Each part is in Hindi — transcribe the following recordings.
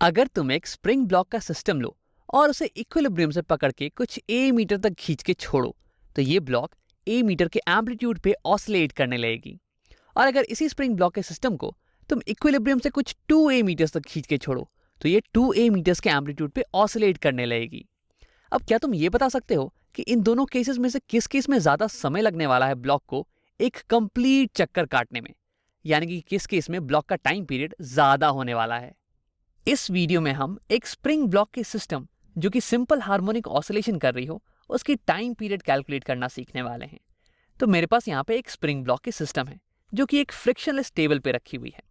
अगर तुम एक स्प्रिंग ब्लॉक का सिस्टम लो और उसे इक्विलिब्रियम से पकड़ के कुछ ए मीटर तक खींच के छोड़ो तो ये ब्लॉक ए मीटर के एम्पलीट्यूड पे ऑसिलेट करने लगेगी। और अगर इसी स्प्रिंग ब्लॉक के सिस्टम को तुम इक्विलिब्रियम से कुछ 2 मीटर्स तक खींच के छोड़ो तो ये 2 मीटर्स के एम्पलीट्यूड पे ऑसिलेट करने लगेगी। अब क्या तुम ये बता सकते हो कि इन दोनों केसेस में से किस केस में ज्यादा समय लगने वाला है ब्लॉक को एक कंप्लीट चक्कर काटने में, यानी कि किस केस में ब्लॉक का टाइम पीरियड ज्यादा होने वाला है। इस वीडियो में हम एक स्प्रिंग ब्लॉक के सिस्टम जो कि सिंपल हार्मोनिक ऑसिलेशन कर रही हो उसकी टाइम पीरियड कैलकुलेट करना सीखने वाले हैं। तो मेरे पास यहाँ पे एक स्प्रिंग ब्लॉक की सिस्टम है जो कि एक फ्रिक्शनलेस टेबल पे रखी हुई है।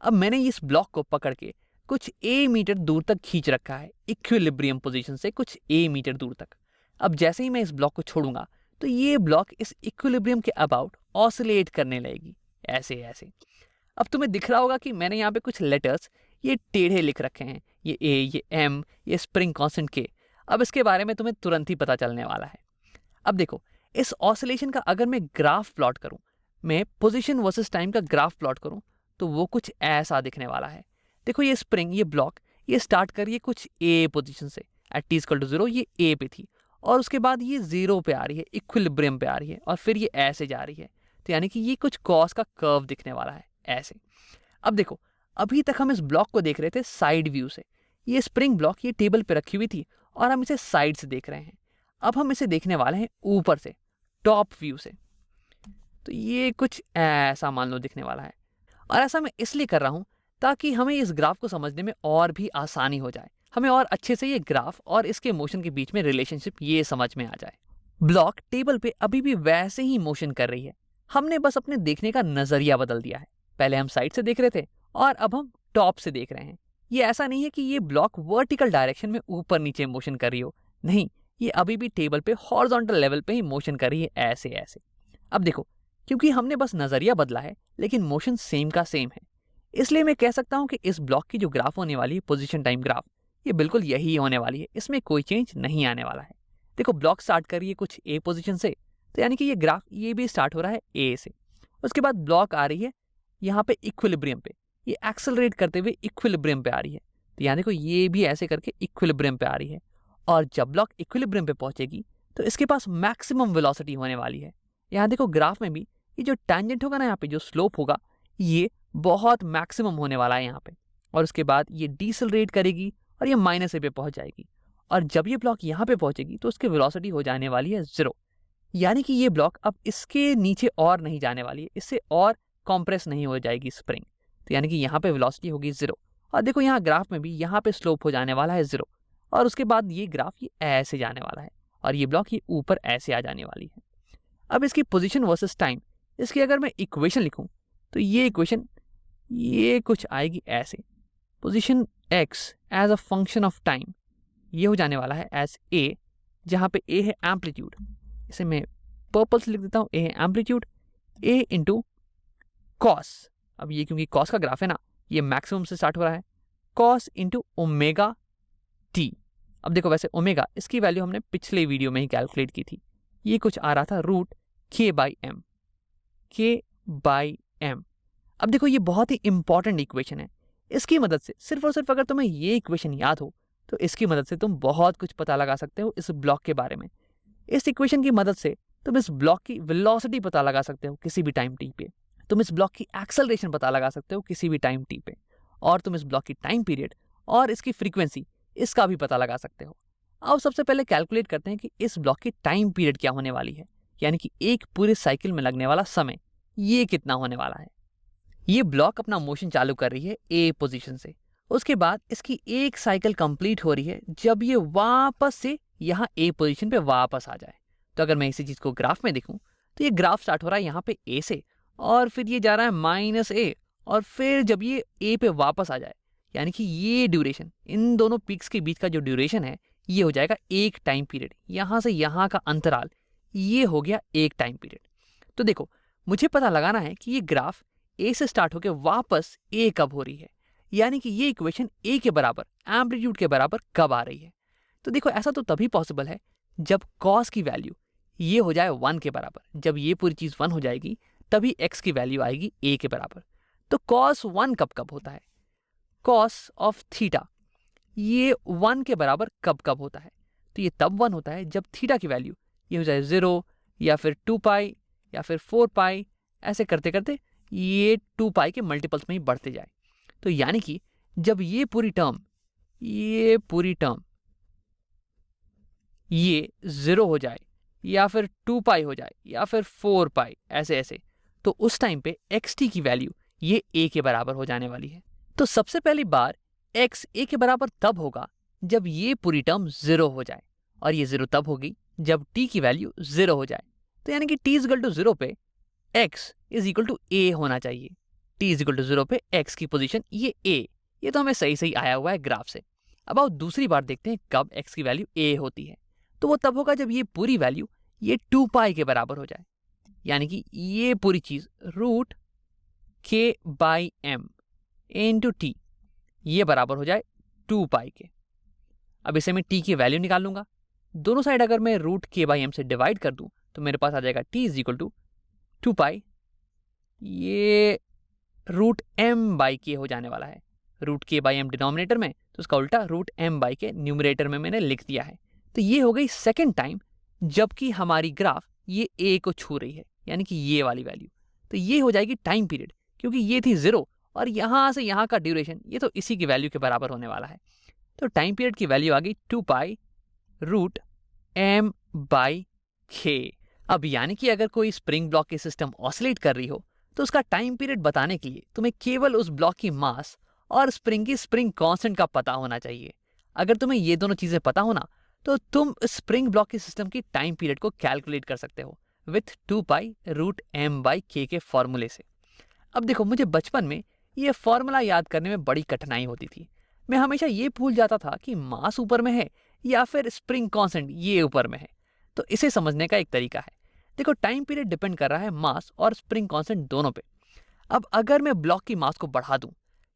अब मैंने इस ब्लॉक को पकड़ के कुछ ए मीटर दूर तक खींच रखा है इक्विलिब्रियम पोजीशन से कुछ ए मीटर दूर तक। अब जैसे ही मैं इस ब्लॉक को छोड़ूंगा तो ये ब्लॉक इस इक्विलिब्रियम के अबाउट ऑसिलेट करने लगेगी, ऐसे ऐसे। अब तुम्हें दिख रहा होगा कि मैंने यहाँ पे कुछ लेटर्स ये टेढ़े लिख रखे हैं, ये ए, ये एम, ये स्प्रिंग कांस्टेंट के। अब इसके बारे में तुम्हें तुरंत ही पता चलने वाला है। अब देखो, इस ऑसिलेशन का अगर मैं ग्राफ प्लॉट करूं, मैं पोजीशन वर्सेस टाइम का ग्राफ प्लॉट करूं तो वो कुछ ऐसा दिखने वाला है। देखो ये स्प्रिंग, ये ब्लॉक, ये स्टार्ट करिए कुछ ए पोजीशन से, एट टी इक्वल टू 0 ये ए पे थी, और उसके बाद ये 0 पे आ रही है, इक्विलिब्रियम पे आ रही है, और फिर ये ऐसे जा रही है। तो यानी कि ये कुछ कॉस का कर्व दिखने वाला है, ऐसे। अब देखो, अभी तक हम इस ब्लॉक को देख रहे थे साइड व्यू से। ये स्प्रिंग ब्लॉक ये टेबल पे रखी हुई थी और हम इसे साइड से देख रहे हैं। अब हम इसे देखने वाले हैं ऊपर से, टॉप व्यू से। तो ये कुछ ऐसा मान लो दिखने वाला है। और ऐसा मैं इसलिए कर रहा हूं ताकि हमें इस ग्राफ को समझने में और भी आसानी हो जाए, हमें और अच्छे से ये ग्राफ और इसके मोशन के बीच में रिलेशनशिप ये समझ में आ जाए। ब्लॉक टेबल पे अभी भी वैसे ही मोशन कर रही है, हमने बस अपने देखने का नजरिया बदल दिया है। पहले हम साइड से देख रहे थे और अब हम टॉप से देख रहे हैं। ये ऐसा नहीं है कि ये ब्लॉक वर्टिकल डायरेक्शन में ऊपर नीचे मोशन कर रही हो, नहीं, ये अभी भी टेबल पे हॉरिजॉन्टल लेवल पे ही मोशन कर रही है, ऐसे ऐसे। अब देखो, क्योंकि हमने बस नजरिया बदला है लेकिन मोशन सेम का सेम है, इसलिए मैं कह सकता हूं कि इस ब्लॉक की जो ग्राफ होने वाली है, पोजीशन टाइम ग्राफ, ये बिल्कुल यही होने वाली है, इसमें कोई चेंज नहीं आने वाला है। देखो, ब्लॉक स्टार्ट कर रही है कुछ ए पोजीशन से, तो यानी कि ये ग्राफ ये भी स्टार्ट हो रहा है ए से। उसके बाद ब्लॉक आ रही है यहाँ पे इक्विलिब्रियम पे, ये एक्सेलरेट करते हुए इक्विलिब्रियम पे आ रही है, तो यहाँ देखो ये भी ऐसे करके इक्विलिब्रियम पे आ रही है। और जब ब्लॉक इक्विलिब्रियम पे पहुंचेगी तो इसके पास मैक्सिमम वेलोसिटी होने वाली है। यहाँ देखो ग्राफ में भी ये जो टैंजेंट होगा ना, यहाँ पे जो स्लोप होगा, ये बहुत मैक्सिमम होने वाला है यहाँ पे। और उसके बाद ये डिसलरेट करेगी और ये माइनस ए पे पहुंच जाएगी। और जब ये ब्लॉक यहाँ पे पहुंचेगी तो उसकी वेलोसिटी हो जाने वाली है 0, यानी कि ये ब्लॉक अब इसके नीचे और नहीं जाने वाली है, इससे और कॉम्प्रेस नहीं हो जाएगी स्प्रिंग, तो यानी कि यहाँ पे वेलोसिटी होगी 0। और देखो यहाँ ग्राफ में भी यहाँ पे स्लोप हो जाने वाला है 0, और उसके बाद ये ग्राफ ये ऐसे जाने वाला है और ये ब्लॉक ये ऊपर ऐसे आ जाने वाली है। अब इसकी पोजीशन वर्सेस टाइम, इसकी अगर मैं इक्वेशन लिखूं तो ये इक्वेशन ये कुछ आएगी ऐसे, position x as a function of time, ये हो जाने वाला है एज a, जहाँ पे a है एम्पलीट्यूड, इसे मैं पर्पल से लिख देता हूँ, a है एम्पलीट्यूड, a इंटू कॉस। अब ये क्योंकि कॉस का ग्राफ है ना, ये मैक्सिमम से स्टार्ट हो रहा है, कॉस इंटू ओमेगा टी। अब देखो, वैसे ओमेगा इसकी वैल्यू हमने पिछले वीडियो में ही कैलकुलेट की थी, ये कुछ आ रहा था root k by m, k by m. अब देखो ये बहुत ही इंपॉर्टेंट इक्वेशन है, इसकी मदद से सिर्फ और सिर्फ अगर तुम्हें ये इक्वेशन याद हो तो इसकी मदद से तुम बहुत कुछ पता लगा सकते हो इस ब्लॉक के बारे में। इस इक्वेशन की मदद से तुम इस ब्लॉक की वेलोसिटी पता लगा सकते हो किसी भी टाइम टी पे, तुम इस ब्लॉक की एक्सेलरेशन पता लगा सकते हो किसी भी टाइम टी पे, और तुम इस ब्लॉक की टाइम पीरियड और इसकी फ्रीक्वेंसी इसका भी पता लगा सकते हो। अब सबसे पहले कैलकुलेट करते हैं कि इस ब्लॉक की टाइम पीरियड क्या होने वाली है, यानी कि एक पूरे साइकिल में लगने वाला समय ये कितना होने वाला है। ये ब्लॉक अपना मोशन चालू कर रही है ए पोजीशन से, उसके बाद इसकी एक साइकिल कंप्लीट हो रही है जब ये वापस से यहाँ ए पोजीशन पे वापस आ जाए। तो अगर मैं इसी चीज को ग्राफ में देखूं तो ये ग्राफ स्टार्ट हो रहा है यहाँ पे ए से, और फिर ये जा रहा है माइनस ए, और फिर जब ये ए पे वापस आ जाए, यानी कि ये ड्यूरेशन, इन दोनों पीक्स के बीच का जो ड्यूरेशन है ये हो जाएगा एक टाइम पीरियड। यहाँ से यहाँ का अंतराल ये हो गया एक टाइम पीरियड। तो देखो, मुझे पता लगाना है कि ये ग्राफ ए से स्टार्ट होकर वापस ए कब हो रही है, यानी कि ये इक्वेशन ए के बराबर, एम्पलीट्यूड के बराबर कब आ रही है। तो देखो, ऐसा तो तभी पॉसिबल है जब कॉस की वैल्यू ये हो जाए 1 के बराबर। जब ये पूरी चीज 1 हो जाएगी तभी x की वैल्यू आएगी a के बराबर। तो cos 1 कब कब होता है, cos ऑफ थीटा ये 1 के बराबर कब कब होता है? तो ये तब 1 होता है जब थीटा की वैल्यू ये हो जाए 0 या फिर 2 पाई या फिर 4 पाई, ऐसे करते करते ये 2 पाई के मल्टीपल्स में ही बढ़ते जाए। तो यानी कि जब ये पूरी टर्म ये 0 हो जाए या फिर 2 पाई हो जाए या फिर 4 पाई, ऐसे ऐसे, तो उस टाइम पे एक्स टी की वैल्यू ये a के बराबर हो जाने वाली है। तो सबसे पहली बार x a के बराबर तब होगा जब ये पूरी टर्म 0 हो जाए, और ये 0 तब होगी जब t की वैल्यू 0 हो जाए। तो यानी कि t इज इक्वल टू 0 पे x is equal to a होना चाहिए। t इज इक्वल टू 0 पे x की पोजीशन ये a, ये तो हमें सही सही आया हुआ है ग्राफ से। अब आओ दूसरी बार देखते हैं कब x की वैल्यू a होती है। तो वो तब होगा जब ये पूरी वैल्यू ये 2 पाई के बराबर हो जाए, यानी कि ये पूरी चीज root k by m into t ये बराबर हो जाए 2 पाई के। अब इसे मैं t की वैल्यू निकाल लूंगा। दोनों साइड अगर मैं रूट k बाई m से डिवाइड कर दूं तो मेरे पास आ जाएगा t is equal to 2 pi, ये रूट m बाई के हो जाने वाला है। Root k by m denominator में, तो उसका उल्टा root m by k numerator में मैंने लिख दिया है। तो ये हो गई सेकेंड टाइम जबकि हमारी ग्राफ ये a को छू रही है, यानी कि ये वाली वैल्यू। तो ये हो जाएगी टाइम पीरियड, क्योंकि ये थी 0 और यहां से यहां का ड्यूरेशन ये तो इसी की वैल्यू के बराबर होने वाला है। तो टाइम पीरियड की वैल्यू आ गई 2 pi root m by k। अब यानी कि अगर कोई स्प्रिंग ब्लॉक की सिस्टम ऑसिलेट कर रही हो तो उसका टाइम पीरियड बताने के लिए तुम्हें केवल उस ब्लॉक की मास और स्प्रिंग की स्प्रिंग कांस्टेंट का पता होना चाहिए। अगर तुम्हें ये दोनों चीजें पता हो ना, तो तुम स्प्रिंग ब्लॉक की सिस्टम की टाइम पीरियड को कैलकुलेट कर सकते हो with 2 pi root m by k के फॉर्मूले से। अब देखो, मुझे बचपन में ये फॉर्मूला याद करने में बड़ी कठिनाई होती थी। मैं हमेशा ये भूल जाता था कि मास ऊपर में है या फिर स्प्रिंग कांस्टेंट ये ऊपर में है। तो इसे समझने का एक तरीका है। देखो, टाइम पीरियड डिपेंड कर रहा है मास और स्प्रिंग कांस्टेंट दोनों पे। अब अगर मैं ब्लॉक की मास को बढ़ा दूं,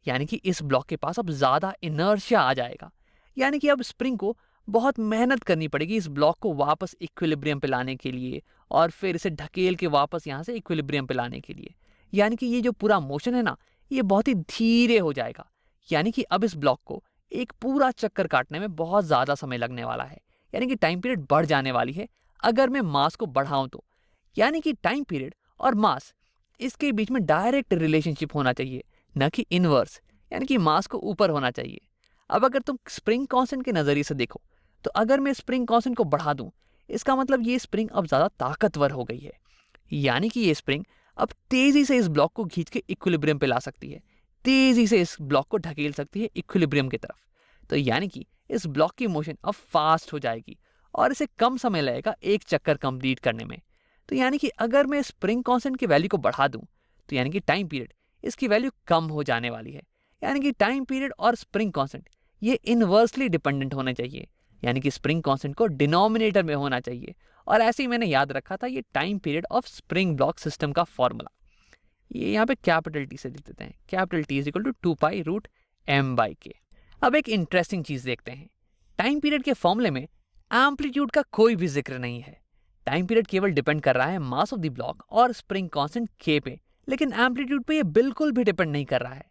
यानी कि इस ब्लॉक के पास अब ज्यादा इनर्शिया आ जाएगा, यानी कि अब स्प्रिंग को बहुत मेहनत करनी पड़ेगी इस ब्लॉक को वापस इक्विलिब्रियम पे लाने के लिए, और फिर इसे ढकेल के वापस यहाँ से इक्विलिब्रियम पे लाने के लिए। यानी कि ये जो पूरा मोशन है ना, ये बहुत ही धीरे हो जाएगा। यानी कि अब इस ब्लॉक को एक पूरा चक्कर काटने में बहुत ज्यादा समय लगने वाला है, यानी कि टाइम पीरियड बढ़ जाने वाली है अगर मैं मास को बढ़ाऊं तो। यानी कि टाइम पीरियड और मास, इसके बीच में डायरेक्ट रिलेशनशिप होना चाहिए, न कि इनवर्स, यानी कि मास को ऊपर होना चाहिए। अब अगर तुम स्प्रिंग कांस्टेंट के नजरिए से देखो, तो अगर मैं स्प्रिंग कांस्टेंट को बढ़ा दूं, इसका मतलब ये स्प्रिंग अब ज्यादा ताकतवर हो गई है, यानी कि ये स्प्रिंग अब तेजी से इस ब्लॉक को खींच के इक्विलिब्रियम पे ला सकती है, तेजी से इस ब्लॉक को ढकेल सकती है इक्विलिब्रियम की तरफ। तो यानी कि इस ब्लॉक की मोशन अब फास्ट हो जाएगी और इसे कम समय लगेगा एक चक्कर कंप्लीट करने में। तो यानी कि अगर मैं स्प्रिंग कांस्टेंट की वैल्यू को बढ़ा दूं, तो यानी कि टाइम पीरियड इसकी वैल्यू कम हो जाने वाली है। यानी कि टाइम पीरियड और स्प्रिंग कांस्टेंट ये इनवर्सली डिपेंडेंट होने चाहिए, यानी कि स्प्रिंग कांस्टेंट को डिनोमिनेटर में होना चाहिए। और ऐसे ही मैंने याद रखा था ये time period of spring block system का फॉर्मूला। ये यहाँ पे कैपिटल टी से लिख देते हैं, capital T is equal to 2 pi root m by k. अब एक इंटरेस्टिंग चीज देखते हैं, टाइम पीरियड के फॉर्मूले में एम्पलीट्यूड का कोई भी जिक्र नहीं है। टाइम पीरियड केवल डिपेंड कर रहा है मास ऑफ द ब्लॉक और स्प्रिंग कांस्टेंट k पे, लेकिन एम्पलीट्यूड पे ये बिल्कुल भी डिपेंड नहीं कर रहा है।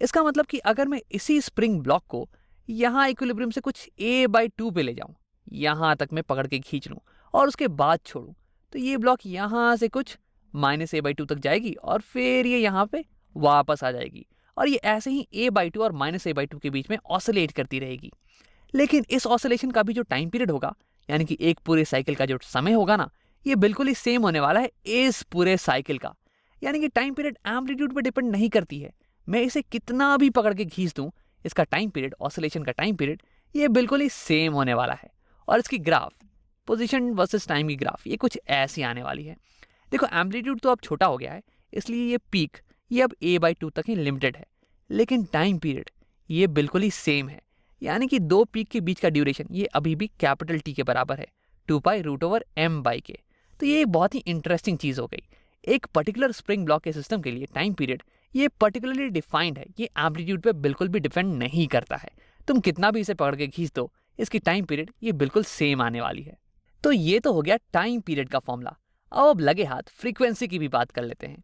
इसका मतलब कि अगर मैं इसी स्प्रिंग ब्लॉक को यहाँ इक्विलिब्रियम से कुछ a/2 पे ले जाऊं, यहाँ तक मैं पकड़ के खींच लूं और उसके बाद छोड़ूं, तो ये ब्लॉक यहाँ से कुछ -a/2 तक जाएगी और फिर ये यहाँ पे वापस आ जाएगी, और ये ऐसे ही a/2 और -a/2 के बीच में ऑसिलेट करती रहेगी। लेकिन इस ऑसिलेशन का भी जो टाइम पीरियड होगा, यानी कि एक पूरे साइकिल का जो समय होगा ना, ये बिल्कुल ही सेम होने वाला है इस पूरे साइकिल का। यानी कि टाइम पीरियड एम्पलीट्यूड पे डिपेंड नहीं करती है। मैं इसे कितना भी पकड़ के खींच दूं, इसका टाइम पीरियड, ऑसिलेशन का टाइम पीरियड, ये बिल्कुल ही सेम होने वाला है। और इसकी ग्राफ, पोजीशन वर्सेस टाइम की ग्राफ, ये कुछ ऐसी आने वाली है। देखो, एम्पलीट्यूड तो अब छोटा हो गया है, इसलिए ये पीक ये अब a/2 तक ही लिमिटेड है, लेकिन टाइम पीरियड ये बिल्कुल ही सेम है। यानी कि दो पीक के बीच का ड्यूरेशन ये अभी भी कैपिटल टी के बराबर है, 2 pi root over m by k. तो ये एक बहुत ही इंटरेस्टिंग चीज हो गई। एक पर्टिकुलर स्प्रिंग ब्लॉक के सिस्टम के लिए टाइम पीरियड ये पर्टिकुलरली डिफाइंड है, ये एम्पलीट्यूड पे बिल्कुल भी डिपेंड नहीं करता है। तुम कितना भी इसे पकड़ के खींच दो, इसकी टाइम पीरियड ये बिल्कुल सेम आने वाली है। तो ये तो हो गया टाइम पीरियड का फॉर्मूला। अब लगे हाथ फ्रीक्वेंसी की भी बात कर लेते हैं।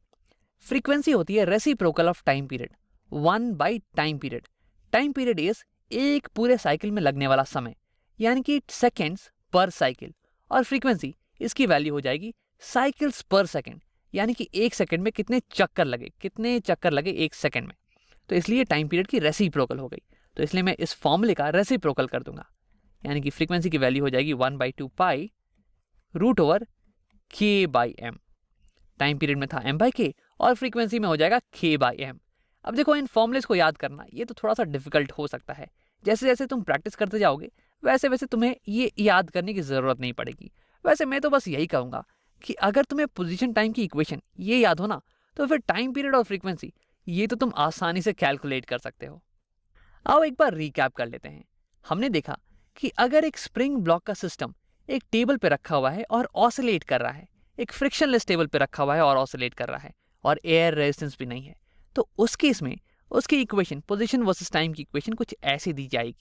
फ्रीक्वेंसी होती है reciprocal of time period, 1 by time period. Time period is एक पूरे साइकिल में लगने वाला समय यानी कि सेकेंड्स पर साइकिल, और फ्रीक्वेंसी इसकी वैल्यू हो जाएगी साइकिल्स पर सेकेंड, यानी कि एक सेकेंड में कितने चक्कर लगे एक सेकेंड में। तो इसलिए टाइम पीरियड की रेसिप्रोकल हो गई। तो इसलिए मैं इस फॉर्मूले का रेसिप्रोकल कर दूंगा, यानी कि फ्रीक्वेंसी की वैल्यू हो जाएगी 1/2 पाई रूट ओवर के बाई एम। टाइम पीरियड में था m/k और फ्रीक्वेंसी में हो जाएगा k/m। अब देखो, इन फॉर्मुलेस को याद करना ये तो थोड़ा सा डिफिकल्ट हो सकता है। जैसे जैसे तुम प्रैक्टिस करते जाओगे वैसे वैसे तुम्हें ये याद करने की ज़रूरत नहीं पड़ेगी। वैसे मैं तो बस यही कहूँगा कि अगर तुम्हें पोजीशन टाइम की इक्वेशन ये याद हो ना, तो फिर टाइम पीरियड और फ्रीक्वेंसी ये तो तुम आसानी से कैलकुलेट कर सकते हो। आओ एक बार रिकैप कर लेते हैं। हमने देखा कि अगर एक स्प्रिंग ब्लॉक का सिस्टम एक टेबल पे रखा हुआ है और ऑसिलेट कर रहा है, एक फ्रिक्शनलेस टेबल पे रखा हुआ है और ऑसिलेट कर रहा है, और एयर रेजिस्टेंस भी नहीं है, तो उस केस में उसकी इक्वेशन, पोजीशन वर्सेस टाइम की इक्वेशन कुछ ऐसी दी जाएगी,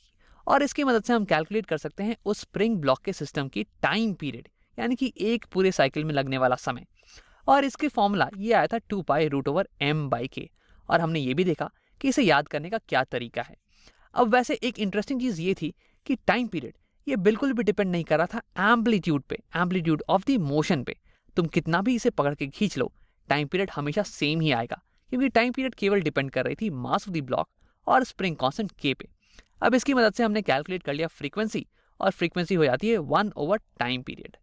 और इसकी मदद से हम कैलकुलेट कर सकते हैं उस स्प्रिंग ब्लॉक के सिस्टम की टाइम पीरियड, यानी कि एक पूरे साइकिल में लगने वाला समय। और इसके फॉर्मूला ये आया था 2 पाई रूट ओवर m/k, और हमने ये भी देखा कि इसे याद करने का क्या तरीका है। अब वैसे एक इंटरेस्टिंग चीज़ ये थी कि टाइम पीरियड ये बिल्कुल भी डिपेंड नहीं कर रहा था एम्पलीट्यूड पे, एम्पलीट्यूड ऑफ द मोशन पे। तुम कितना भी इसे पकड़ के खींच लो, टाइम पीरियड हमेशा सेम ही आएगा, क्योंकि टाइम पीरियड केवल डिपेंड कर रही थी मास ऑफ द ब्लॉक और स्प्रिंग कांस्टेंट k पे। अब इसकी मदद से हमने कैलकुलेट कर लिया फ्रीक्वेंसी, और फ्रीक्वेंसी हो जाती है 1 ओवर टाइम पीरियड।